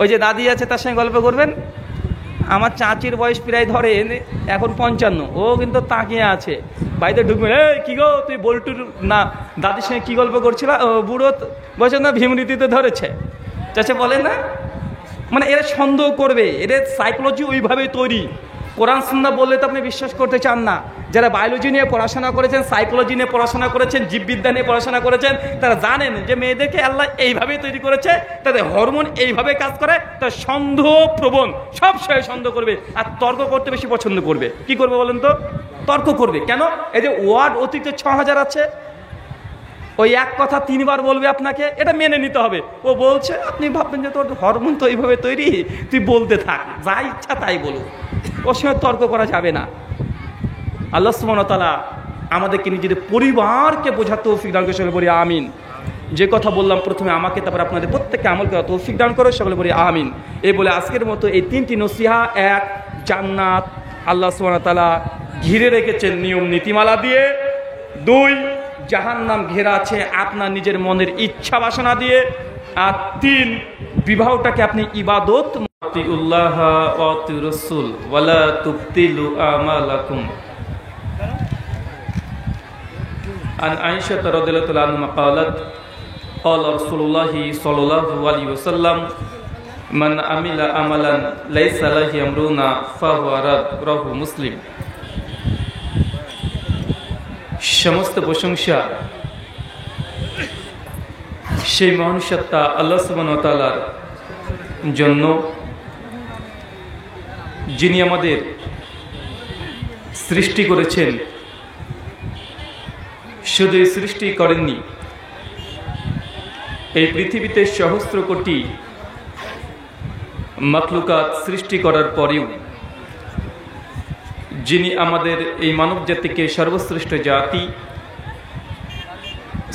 ওই যে দাদি আছে তার সঙ্গে গল্প করবেন, আমার চাচির বয়স প্রায় ধরেন এখন 55, ও কিন্তু তাকিয়ে আছে, বাড়িতে ঢুকবেন, এই কি গো তুই বল্টুর না দাদির সঙ্গে কি গল্প করছিল, বুড়ো বয়স না ভীমরীতিতে ধরেছে, চাচা বলে না, মানে এরা সন্দেহ করবে, এদের সাইকোলজি ওইভাবেই তৈরি। কোরআন সুন্নাহ বললে তো আপনি বিশ্বাস করতে চান না। যারা বায়োলজি নিয়ে পড়াশোনা করেছেন, সাইকোলজি নিয়ে পড়াশোনা করেছেন, জীববিদ্যা নিয়ে পড়াশোনা করেছেন, তারা জানেন যে মেয়েদেরকে আল্লাহ এইভাবেই তৈরি করেছে, তাদের হরমোন এইভাবে কাজ করে, তার সন্দেহ প্রবণ, সব সময় সন্দেহ করবে, আর তর্ক করতে বেশি পছন্দ করবে। কি করবে বলেন তো? তর্ক করবে। কেন? এই যে ওয়ার্ড অতিরিক্ত 6000 আছে, ওই এক কথা 3 বার বলবে আপনাকে, এটা মেনে নিতে হবে। ও বলছে, আপনি ভাববেন যে তোর হরমোন তো এইভাবে তৈরি, তুই বলতে থাক, যা ইচ্ছা তাই বলুক, ওর সঙ্গে তর্ক করা যাবে না। আল্লাহ সুবহানাহু ওয়া তাআলা আমাদেরকে নিজেদের পরিবারকে বোঝার তৌফিক দান করে, সকলে বলি আমিন। যে কথা বললাম প্রথমে আমাকে, তারপর আপনাদের প্রত্যেককে আমল করার তৌফিক দান করে, সকলে বলি আমিন। এই বলে আজকের মতো এই 3টি নসিহা, 1 জান্নাত আল্লাহ সুবহানাহু ওয়া তাআলা ঘিরে রেখেছেন নিয়ম নীতিমালা দিয়ে, 2 জাহান্নাম ঘেরা আছে আপনার নিজের মনের ইচ্ছা বাসনা দিয়ে, আর 3 বিবাহটাকে আপনি ইবাদত, আতিউল্লাহ ওয়া আতিউর রাসূল ওয়ালা তুবতিলু আমালাকুম। আন আয়েশা রাদিয়াল্লাহু আনহা قالت قال رسول الله صلى الله عليه وسلم من عمل عملا ليس عليه امرنا فهو رد, রাহু মুসলিম। সমস্ত প্রশংসা সেই মহান সত্তা আল্লাহ সুবহানাহু ওয়া তাআলার জন্য, যিনি আমাদের সৃষ্টি করেছেন। শুধু সৃষ্টি করেননি, এই পৃথিবীতে সহস্র কোটি মাখলুকাত সৃষ্টি করার পরেও যিনি আমাদের এই মানব জাতিকে সর্বশ্রেষ্ঠ জাতি,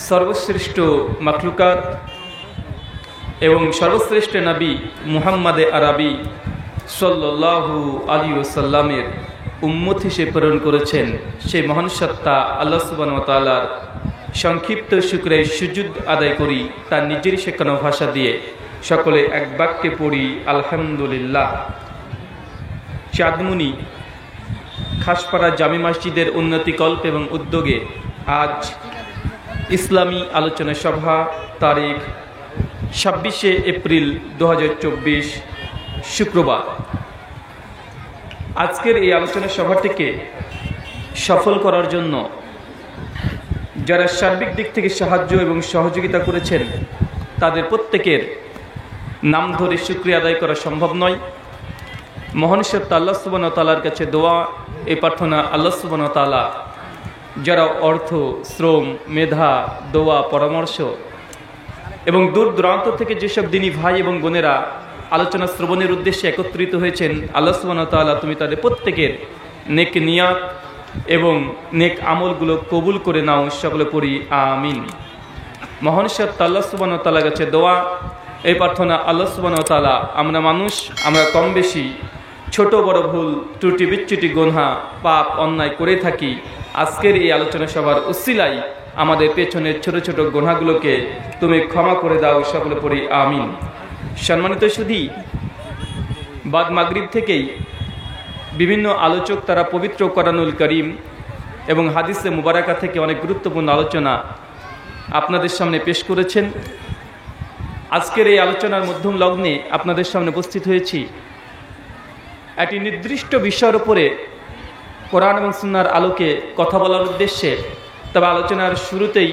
সর্বশ্রেষ্ঠ মাখলুকাত এবং সর্বশ্রেষ্ঠ নবী মুহাম্মদ আরবি সাল্লাল্লাহু আলাইহি ওয়াসাল্লামের উম্মত হিসেবে প্রেরণ করেছেন, সেই মহান সত্তা আল্লাহ সুবহানাহু ওয়া তাআলার সংক্ষিপ্ত শুকরে সুজুদ আদায় করি তার নিজেরই শেখানো ভাষা দিয়ে। সকলে এক বাক্যে পড়ি আলহামদুলিল্লাহ। চাঁদমুনি খাসপাড়া জামি মসজিদের উন্নতিকল্প এবং উদ্যোগে আজ ইসলামী আলোচনা সভা, তারিখ 26শে এপ্রিল 2024 শুক্রবার। আজকের এই আলোচনা সভাটিকে সফল করার জন্য যারা সার্বিক দিক থেকে সাহায্য এবং সহযোগিতা করেছেন, তাদের প্রত্যেকের নাম ধরে শুকরিয়া আদায় করা সম্ভব নয়। মহান সত্তা আল্লাহ সুবহানাহু ওয়া তাআলার কাছে দোয়া, এই প্রার্থনা, আল্লাহ সুবহানাহু ওয়া তাআলা যারা অর্থ, শ্রম, মেধা, দোয়া, পরামর্শ এবং দূর দূরান্ত থেকে যেসব দিনী ভাই এবং বোনেরা আলোচনা শ্রবণের উদ্দেশ্যে একত্রিত হয়েছেন, আল্লাহ সুবহানাহু ওয়া তাআলা তুমি তাদের প্রত্যেকের নেক নিয়াত এবং নেক আমলগুলো কবুল করে নাও, সকলে পড়ি আমিন। মহান সত্তা আল্লাহ সুবহানাহু ওয়া তাআলার কাছে দোয়া, এই প্রার্থনা, আল্লাহ সুবহানাহু ওয়া তাআলা আমরা মানুষ, আমরা কম বেশি ছোট বড় ভুল ত্রুটি বিচ্যুতি গুনাহ পাপ অন্যায় করে থাকি। আজকের এই আলোচনা সভার উসিলায় আমাদের পেছনের ছোট ছোট গুনাহগুলোকে তুমি ক্ষমা করে দাও, সকলে পড়ি আমিন। সম্মানিত সুধী, বাদ মাগরিব থেকেই বিভিন্ন আলোচক তারা পবিত্র কোরআনুল কারীম এবং হাদিসে মুবারাকা থেকে অনেক গুরুত্বপূর্ণ আলোচনা আপনাদের সামনে পেশ করেছেন। আজকের এই আলোচনার মধ্যম লগ্নে আপনাদের সামনে উপস্থিত হয়েছি একটি নির্দিষ্ট বিষয়ের উপরে কোরআন এবং সুন্নাহর আলোকে কথা বলার উদ্দেশ্যে। তবে আলোচনার শুরুতেই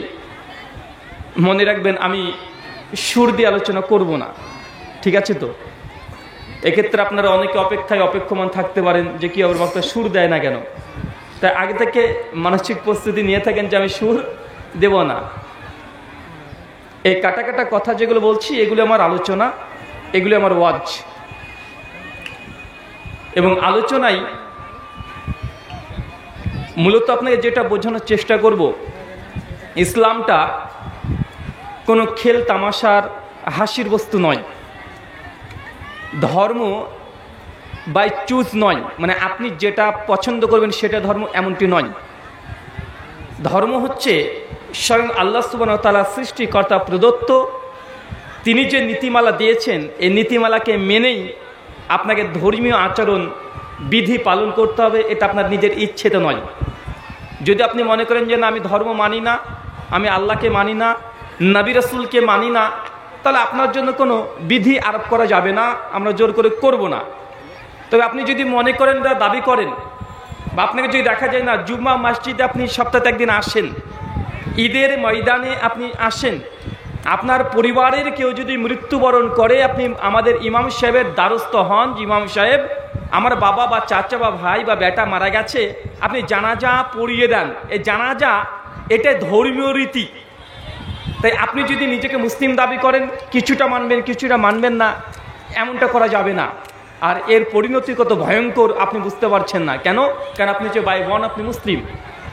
মনে রাখবেন, আমি সুর দিয়ে আলোচনা করব না, ঠিক আছে তো? এক্ষেত্রে আপনারা অনেকে অপেক্ষমান থাকতে পারেন যে কি আমার বক্তা সুর দেয় না কেন, তাই আগে থেকে মানসিক প্রস্তুতি নিয়ে থাকেন যে আমি সুর দেব না। এই কাটা কাটা কথা যেগুলো বলছি এগুলো আমার আলোচনা, এগুলো আমার ওয়াজ। এবং আলোচনায় মূলত আপনাকে যেটা বোঝানোর চেষ্টা করব, ইসলামটা কোনো খেল তামাশার হাসির বস্তু নয়। ধর্ম বাই চুজ নয়, মানে আপনি যেটা পছন্দ করবেন সেটা ধর্ম, এমনটি নয়। ধর্ম হচ্ছে স্বয়ং আল্লাহ সুবহানাহু ওয়া তাআলা সৃষ্টিকর্তা প্রদত্ত, তিনি যে নীতিমালা দিয়েছেন এই নীতিমালাকে মেনেই আপনাকে ধর্মীয় আচরণ বিধি পালন করতে হবে। এটা আপনার নিজের ইচ্ছেতে নয়। যদি আপনি মনে করেন যে না আমি ধর্ম মানি না, আমি আল্লাহকে মানি না, নবী রাসূলকে মানি না, তাহলে আপনার জন্য কোনো বিধি আরোপ করা যাবে না, আমরা জোর করে করব না। তবে আপনি যদি মনে করেন বা দাবি করেন, বা আপনাকে যদি দেখা যায় না জুম্মা মসজিদে আপনি সপ্তাহে একদিন আসেন, ঈদের ময়দানে আপনি আসেন, আপনার পরিবারের কেউ যদি মৃত্যুবরণ করে আপনি আমাদের ইমাম সাহেবের দ্বারস্থ হন, ইমাম সাহেব আমার বাবা বা চাচা বা ভাই বা বেটা মারা গেছে, আপনি জানাজা পড়িয়ে দেন। এই জানাজা এটা ধর্মীয় রীতি। তাই আপনি যদি নিজেকে মুসলিম দাবি করেন, কিছুটা মানবেন কিছুটা মানবেন না, এমনটা করা যাবে না। আর এর পরিণতি কত ভয়ঙ্কর আপনি বুঝতে পারছেন না। কেন? কারণ আপনি যে ভাই বোন, আপনি মুসলিম,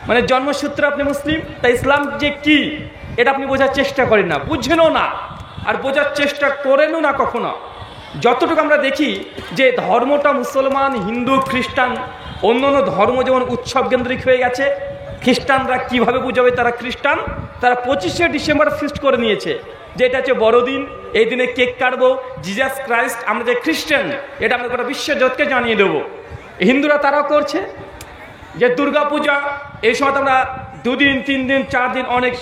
মানে জন্মসূত্রে আপনি মুসলিম। তাই ইসলাম যে কি এটা আপনি বোঝার চেষ্টা করেন না, বুঝছেনও না, আর বোঝার চেষ্টা করেনও না কখনো। যতটুকু আমরা দেখি যে ধর্মটা মুসলমান, হিন্দু, খ্রিস্টান, অন্য অন্য ধর্ম যেমন উৎসব কেন্দ্রিক হয়ে গেছে। খ্রিস্টানরা কিভাবে বুঝাবে তারা খ্রিস্টান, তারা 25শে ডিসেম্বর ফিস্ট করে নিয়েছে যে এটা হচ্ছে বড়দিন, এই দিনে কেক কাটবো, জিজাস ক্রাইস্ট, আমরা যে খ্রিস্টান এটা আমরা গোটা বিশ্বজগৎকে জানিয়ে দেবো। হিন্দুরা তারাও করছে যে দুর্গা পূজা, এই সময় আমরা 2 দিন 3 দিন 4 দিন অনেক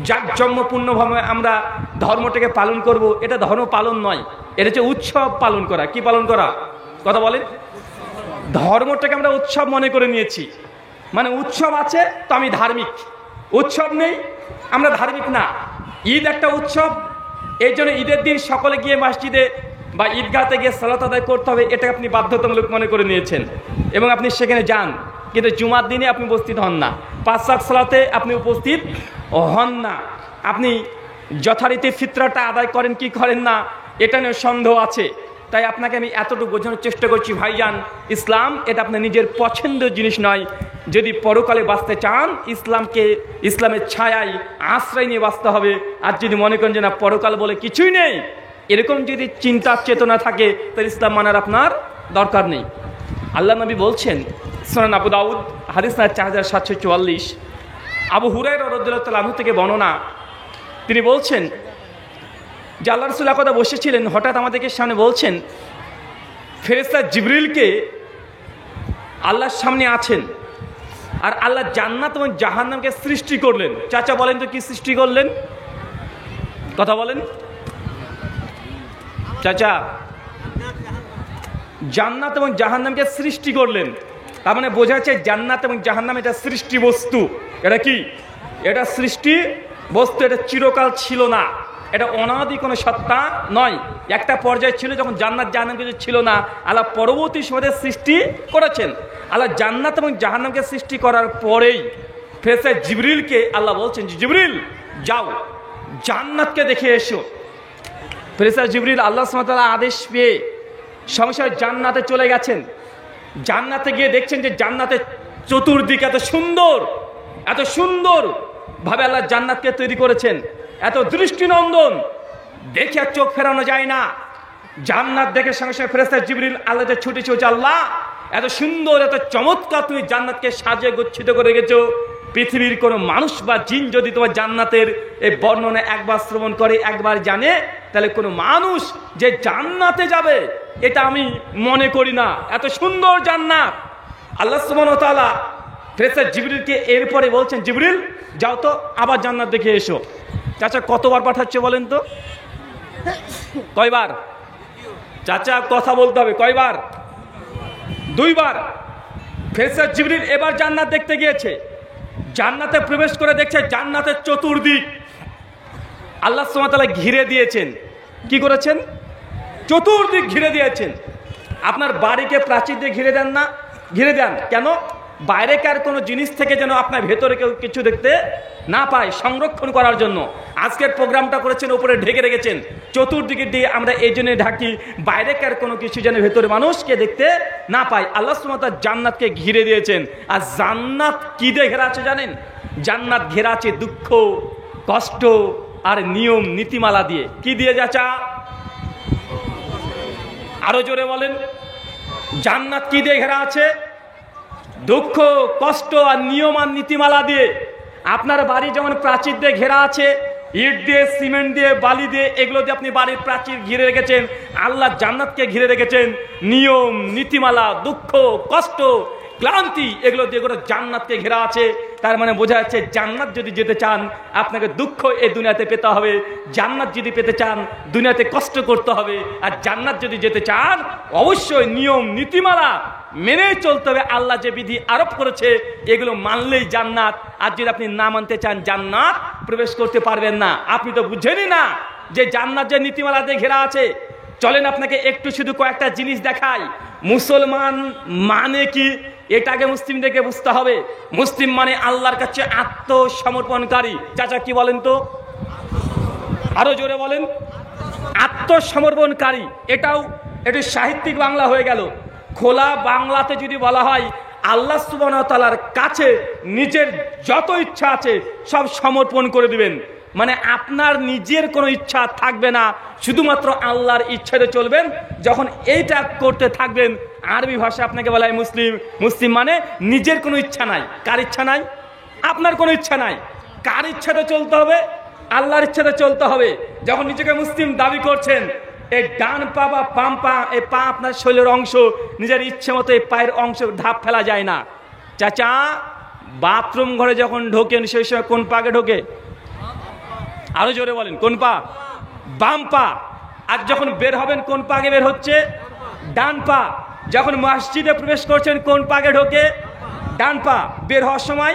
জাঁকজমকপূর্ণভাবে আমরা ধর্মটাকে পালন করব। এটা ধর্ম পালন নয়, এটা হচ্ছে উৎসব পালন করা। কি পালন করা? কথা বলেন। ধর্মটাকে আমরা উৎসব মনে করে নিয়েছি, মানে উৎসব আছে তো আমি ধার্মিক, উৎসব নেই আমরা ধার্মিক না। ঈদ একটা উৎসব, এই জন্য ঈদের দিন সকলে গিয়ে মসজিদে বা ঈদগাহতে গিয়ে সালাত আদায় করতে হবে, এটা আপনি বাধ্যতামূলক মনে করে নিয়েছেন এবং আপনি সেখানে যান। কিন্তু জুমার দিনে আপনি উপস্থিত হন না, 5 ওয়াক্ত সালাতে আপনি উপস্থিত হন না, আপনি যথারীতি ফিতরাটা আদায় করেন কি করেন না এটা নিয়ে সন্দেহ আছে। তাই আপনাকে আমি এতটুকু বোঝানোর চেষ্টা করছি, ভাইজান ইসলাম এটা আপনার নিজের পছন্দের জিনিস নয়। যদি পরকালে বাঁচতে চান ইসলামের ছায়ায় আশ্রয় নিয়ে বাঁচতে হবে। আর যদি মনে করেন যে না পরকাল বলে কিছুই নেই, এরকম যদি চিন্তা চেতনা থাকে তাহলে ইসলাম মানার আপনার দরকার নেই। আল্লাহ নবী বলছেন, সুনান আবু দাউদ হাদিস 4744, আবু হুরায়রা রাদিয়াল্লাহু তাআলা আনহু থেকে বর্ণনা, তিনি বলছেন যে আল্লাহ রাসূল একদা বসেছিলেন, হঠাৎ আমাদেরকে সামনে বলছেন ফেরেশতা জিবরিলকে আল্লাহর সামনে আছেন, আর আল্লাহ জান্নাত এবং জাহান্নামকে সৃষ্টি করলেন। চাচা বলেন তো কি সৃষ্টি করলেন? কথা বলেন চাচা। জান্নাত এবং জাহান্নামকে সৃষ্টি করলেন, তার মানে বোঝা যাচ্ছে জান্নাত এবং জাহান্নাম এটা সৃষ্টি বস্তু। এটা কি? এটা সৃষ্টি বস্তু, এটা চিরকাল ছিল না, এটা অনাদি কোনো সত্তা নয়। একটা পর্যায়ে ছিল যখন জান্নাত জাহান্নাম কিছু ছিল না, আল্লাহ পরবর্তী সময়ে সৃষ্টি করেছেন। আল্লাহ জান্নাত এবং জাহান্নামকে সৃষ্টি করার পরেই ফেরেশতা জিবরিলকে আল্লাহ বলছেন, জিবরিল যাও জান্নাতকে দেখে এসো। ফেরেশতা জিবরিল আল্লাহ সুবহানাহু ওয়া তাআলা আদেশ পেয়ে সংসার জান্নাতে চলে গেছেন। জান্নাতে গিয়ে দেখছেন যে জান্নাতের চতুর্দিকে এত সুন্দর ভাবে আল্লাহ জান্নাতকে তৈরি করেছেন, এত দৃষ্টিনন্দন, দেখে আর চোখ ফেরানো যায় না। জান্নাত দেখে সঙ্গে সঙ্গে ফেরেশতা জিবরিল আল্লাহকে ছুটে চলছে, আল্লাহ এত সুন্দর এত চমৎকার তুমি জান্নাতকে সাজিয়ে গচ্ছিত করে রেখেছো, পৃথিবীর কোনো মানুষ বা জিন যদি তোমার জান্নাতের এই বর্ণনা একবার শ্রবণ করে, একবার জানে, তাহলে কোনো মানুষ যে জান্নাতে যাবে এটা আমি মনে করি না। এত সুন্দর জান্নাত। আল্লাহ সুবহানাহু ওয়া তাআলা ফেরেশতা জিবরিলকে এরপরে বলছেন, জিবরিল যাও তো আবার জান্নাত দেখে এসো। চাচা কতবার পাঠাচ্ছে বলেন তো? কয়বার? চাচা কথা বলতে হবে, কয়বার? 2 বার। ফেরেশতা জিবরিল এবার জান্নাত দেখতে গিয়েছে, জান্নাতে প্রবেশ করে দেখছে জান্নাতের চতুর্দিক আল্লাহ সুবহানাহু ওয়া তাআলা ঘিরে দিয়েছেন। কি করেছেন? চতুর্দিক ঘিরে দিয়েছেন। আপনার বাড়িকে প্রাচীর দিয়ে ঘিরে দেন না? ঘিরে দেন কেন? বাইরেকার কোনো জিনিস থেকে যেন আপনার ভেতরে কেউ কিছু দেখতে না পায়, সংরক্ষণ করার জন্য আজকের প্রোগ্রামটা করেছেন, উপরে ঢেকে রেখেছেন, চতুর্দিকে দিয়ে আমরা এই জন্য ঢাকি বাইরেকার কোনো কিছু যেন ভেতরে মানুষকে দেখতে না পায়। আল্লাহ সুবহানাহু ওয়া তাআলা জান্নাতকে ঘিরে দিয়েছেন। আর জান্নাত কি দিয়ে ঘেরা আছে জানেন? জান্নাত ঘেরা আছে দুঃখ, কষ্ট আর নিয়ম নীতিমালা দিয়ে। কি দিয়ে চাচা? আরো জোরে বলেন। জান্নাত কি দিয়ে ঘেরা আছে? দুঃখ, কষ্ট আর নিয়ম আর নীতিমালা দিয়ে। আপনার বাড়ি যেমন প্রাচীর দিয়ে ঘেরা আছে, ইট দিয়ে, সিমেন্ট দিয়ে, বালি দিয়ে, এগুলো দিয়ে আপনি বাড়ির প্রাচীর ঘিরে রেখেছেন, আল্লাহ জান্নাতকে ঘিরে রেখেছেন নিয়ম নীতিমালা, দুঃখ, কষ্ট, ক্লান্তি, এগুলো দিয়ে গোটা জান্নাতকে ঘেরা আছে। তার মানে বোঝা যাচ্ছে জান্নাত যদি যেতে চান আপনাকে দুঃখ এই দুনিয়াতে পেতে হবে, জান্নাত যদি পেতে চান দুনিয়াতে কষ্ট করতে হবে, আর জান্নাত যদি যেতে চান অবশ্যই নিয়ম নীতিমালা মেনে চলতে হবে। আল্লাহ যে বিধি আরোপ করেছে এগুলো মানলেই জান্নাত। আর যদি আপনি না মানতে চান জান্নাত প্রবেশ করতে পারবেন না। আপনি তো বুঝেনই না যে জান্নাত যে নীতিমালা দিয়ে ঘেরা আছে। চলেন আপনাকে একটু শুধু কয়েকটা জিনিস দেখাই। মুসলমান মানে কি এটাকে মুসলিমদেরকে বুঝতে হবে। মুসলিম মানে আল্লাহর কাছে আত্মসমর্পণকারী। চাচা কি বলেন তো? আরো জোরে বলেন। আত্মসমর্পণকারী, এটাও একটু সাহিত্যিক বাংলা হয়ে গেল। খোলা বাংলাতে যদি বলা হয় আল্লাহ সুবহানাহু ওয়া তাআলার কাছে নিজের যত ইচ্ছা আছে সব সমর্পণ করে দিবেন। মানে আপনার নিজের কোনো ইচ্ছা থাকবে না, শুধুমাত্র আল্লাহর ইচ্ছাতে চলবেন। যখন এইটা করতে থাকবেন, আরবি ভাষা আপনাকে বলা হয় মুসলিম। মুসলিম মানে নিজের কোনো ইচ্ছা নাই। কার ইচ্ছা নাই? আপনার কোনো ইচ্ছা নাই। কার ইচ্ছাতে চলতে হবে? আল্লাহর ইচ্ছাতে চলতে হবে। যখন নিজেকে মুসলিম দাবি করছেন, এই ডান পা বা বাম পা, এই পা আপনার শরীরের অংশ, নিজের ইচ্ছে মতো এই পায়ের অংশ ধাপ ফেলা যায় না। চাচা বাথরুম ঘরে যখন ঢোকেন সেই সময় কোন পাকে ঢোকে? আরো জোরে বলেন। কোন পা? বাম পা। আর যখন বের হবেন কোন পাকে বের হচ্ছে? ডান পা। যখন মসজিদে প্রবেশ করছেন কোন পাকে ঢোকে? ডান পা। বের হওয়ার সময়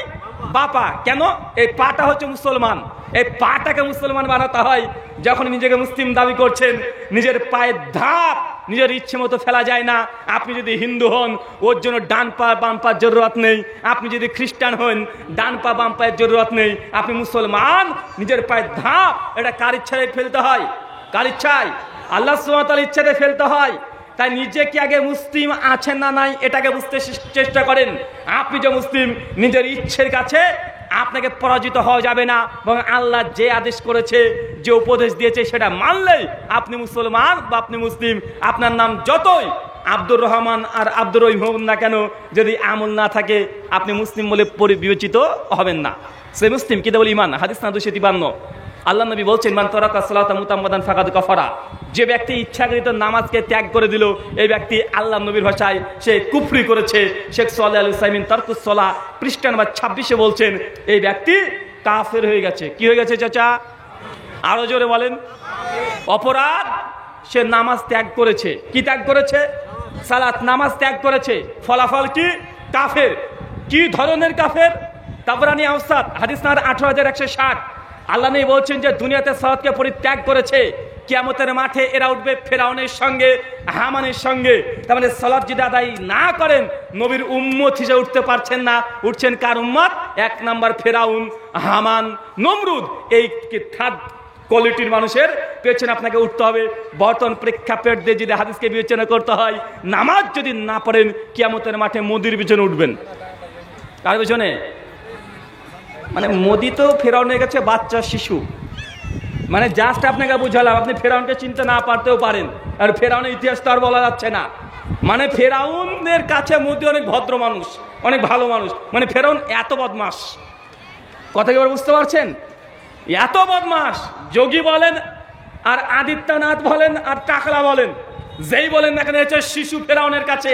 বা পা। কেন? এই পাটা হচ্ছে মুসলমান। এই পাটাকে মুসলমান বানাতে হয়। যখন নিজেকে মুসলিম দাবি করছেন, নিজের পায়ের ধাপ নিজের ইচ্ছে মতো ফেলা যায় না। আপনি যদি হিন্দু হন ওর জন্য ডান পা বাম পার জরুরত নেই। আপনি যদি খ্রিস্টান হন ডান পা বাম পায়ের জরুরত নেই। আপনি মুসলমান, নিজের পায়ের ধাপ এটা কার ইচ্ছায় ফেলতে হয়? কার ইচ্ছায়? আল্লাহ সুবহানাহু ওয়া তাআলার ইচ্ছাতে ফেলতে হয়। তাই নিজেকে আগে মুসলিম আছেন না নাই এটাকে বুঝতে চেষ্টা করেন। আপনি যে মুসলিম, নিজের ইচ্ছের কাছে আপনাকে পরাজিত হওয়া যাবে না, এবং আল্লাহ যে আদেশ করেছে, যে উপদেশ দিয়েছে সেটা মানলেই আপনি মুসলমান বা আপনি মুসলিম। আপনার নাম যতই আব্দুর রহমান আর আব্দুর রহিম হোক না কেন, যদি আমল না থাকে আপনি মুসলিম বলে বিবেচিত হবেন না। সে মুসলিম কি বলে ইমান। হাদিস না 253। আল্লাহ নবী বলছেন, মান তারাকা সালাতা মুতাম্মাদান ফাকাদ কাফারা। যে ব্যক্তি ইচ্ছাকৃত নামাজকে ত্যাগ করে দিল, এই ব্যক্তি আল্লাহ নবীর ভাষায় সে কুফরি করেছে। শেখ সালেহ আল উসাইমিন তারকুস সালাহ পৃষ্ঠা নাম্বার 26-এ বলছেন এই ব্যক্তি কাফের হয়ে গেছে। কি হয়ে গেছে চাচা? আরো জোরে বলেন। অপরাধ, সে নামাজ ত্যাগ করেছে। কি ত্যাগ করেছে? সালাত, নামাজ ত্যাগ করেছে। ফলাফল কি? কাফের। কি ধরনের কাফের? তাবরানী আওসাত হাদিস নাম্বার 18160। আল্লাহ নবী বলছেন যে দুনিয়াতে সালাতকে পরিত্যাগ করেছে, কিয়ামতের মাঠে এরা উঠবে ফেরাউনের সঙ্গে, হামানের সঙ্গে। তার মানে সালাত যদি আদায় না করেন নবীর উম্মত হিসেবে উঠতে পারছেন না। উঠছেন কার উম্মত? 1 নাম্বার ফেরাউন, হামান, নমরুদ। এই থার্ড কোয়ালিটির মানুষের পেছনে আপনাকে উঠতে হবে। বর্তমান প্রেক্ষাপট দিয়ে যদি হাদিসকে বিবেচনা করতে হয়, নামাজ যদি না পড়েন কিয়ামতের মাঠে মোদির পিছনে উঠবেন। কার পিছনে? মানে মোদি তো ফেরাউনের কাছে বাচ্চা শিশু। মানে জাস্ট আপনাকে বুঝালাম, আপনি ফেরাউনকে চিনতে না পারতেও পারেন, আর ফেরাউনের ইতিহাস তো আর বলা যাচ্ছে না। মানে ফেরাউনের কাছে মোদি অনেক ভদ্র মানুষ, অনেক ভালো মানুষ। মানে ফেরাউন এত বদমাস, কথা কি বুঝতে পারছেন? এত বদমাস, যোগী বলেন আর আদিত্যনাথ বলেন আর টাকলা বলেন, যেই বলেন না কেন হচ্ছে শিশু ফেরাউনের কাছে,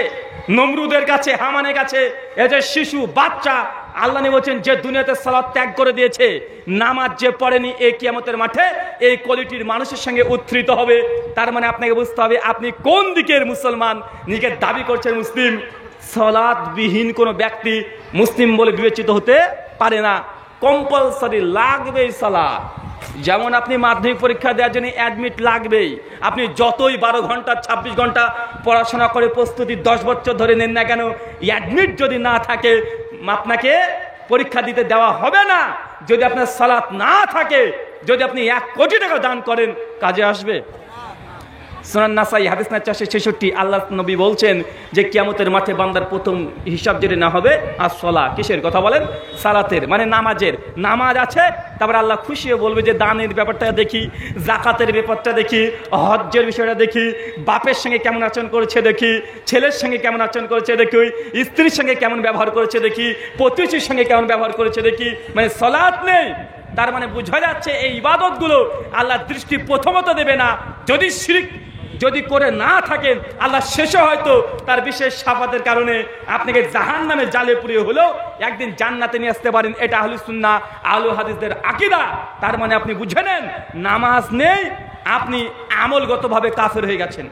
নমরুদের কাছে, হামানের কাছে। এ যে শিশু, বাচ্চা। আল্লাহ নবী বলছেন যে দুনিয়াতে সালাত ত্যাগ করে দিয়েছে, নামাজ যে পড়েনি, এই কিয়ামতের মাঠে এই কোয়ালিটির মানুষের সঙ্গে উত্থিত হবে। তার মানে আপনাকে বুঝতে হবে আপনি কোন দিকের মুসলমান। নিজেকে দাবি করছেন মুসলিম, সালাতবিহীন কোনো ব্যক্তি মুসলিম বলে বিবেচিত হতে পারে না। কম্পালসারি লাগবেই সালাত। যেমন আপনি মাধ্যমিক পরীক্ষা দেওয়ার জন্য অ্যাডমিট লাগবেই, আপনি যতই 12 ঘন্টা 26 ঘন্টা পড়াশোনা করে প্রস্তুতি 10 বছর ধরে নেন না কেন, অ্যাডমিট যদি না থাকে আপনাকে পরীক্ষা দিতে দেওয়া হবে না। যদি আপনার সালাত না থাকে, যদি আপনি 1 কোটি টাকা দান করেন, কাজে আসবে? সুনান নাসাই হাদিস না 466, আল্লাহ নবী বলছেন যে কিয়ামতের মাঠে বান্দার প্রথম হিসাব যেটা না হবে আসসালাহ, কিসের কথা বলেন? সালাতের, মানে নামাজের। নামাজ আছে, তারপরে আল্লাহ খুশি হয়ে বলবে যে দানের ব্যাপারটা দেখি, জাকাতের ব্যাপারটা দেখি, হজ্জের বিষয়টা দেখি, বাপের সঙ্গে কেমন আচরণ করেছে দেখি, ছেলের সঙ্গে কেমন আচরণ করেছে দেখি, স্ত্রীর সঙ্গে কেমন ব্যবহার করেছে দেখি, প্রতিবেশীর সঙ্গে কেমন ব্যবহার করেছে দেখি। মানে সালাত নেই, তার মানে বোঝা যাচ্ছে এই ইবাদতগুলো আল্লাহর দৃষ্টি প্রথমত দেবে না। যদি শিরক যদি করে না থাকেন, আল্লাহ শেষে হয়তো তার বিশেষ শাফাতের কারণে আপনাকে জাহান্নামে জালে পুড়িয়ে হলেও একদিন জান্নাতে নিয়ে আসতে পারেন। এটা আহলুস সুন্নাহ আহলুল হাদিসদের আকীদা। তার মানে আপনি বুঝে নেন, নামাজ নেই, আপনি আমলগতভাবে কাফের হয়ে গেছেন।